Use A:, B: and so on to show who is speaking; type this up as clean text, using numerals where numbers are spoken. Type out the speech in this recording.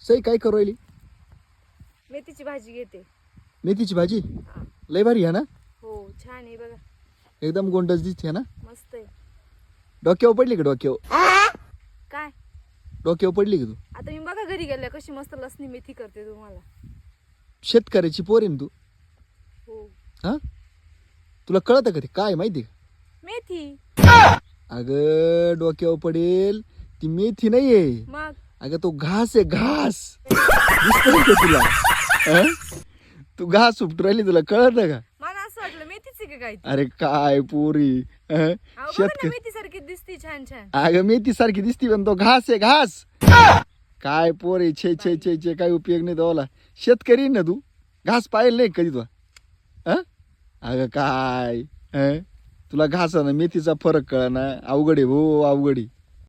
A: सई काय करू राहिली?
B: मेथीची भाजी घेते.
A: मेथीची भाजी
B: हा.
A: लय भारी आहे ना?
B: हो छान आहे बघा.
A: एकदम गोंडस दिसते ना?
B: मस्त आहे.
A: डोक्यावर पडली का डोक्यावर?
B: काय
A: डोक्यावर पडली का तू?
B: आता मी बघा घरी गेल्या कशी मस्त लसणी मेथी करते तुम्हाला.
A: शेतकऱ्याची पोर आहे ना तू?
B: हो
A: हा तुला कळतं का ते काय माहिती का?
B: मेथी.
A: अगं डोक्यावर पडेल ती मेथी नाहीये.
B: मग
A: अगं तो घास आहे घास. दिसतंय का तुला? हं? तू घास उपटू राहिली तुला कळतं का?
B: मला असं वाटलं मेथीच आहे का काय ती?
A: अरे काय पोरी हं?
B: अहो, बघा ना
A: शेतकरी
B: मेथी सारखी दिसती छान छान.
A: अगं मेथी सारखी दिसती पण तो घास आहे घास. काय पोरी छे छे छे छे काय उपयोग नाही तोला. शेतकरी ना तू घास पाहिलं नाही कधी तू? हं? अगं काय हं? तुला घास ना मेथीचा फरक कळ ना अवघड आहे भाऊ अवघड आहे.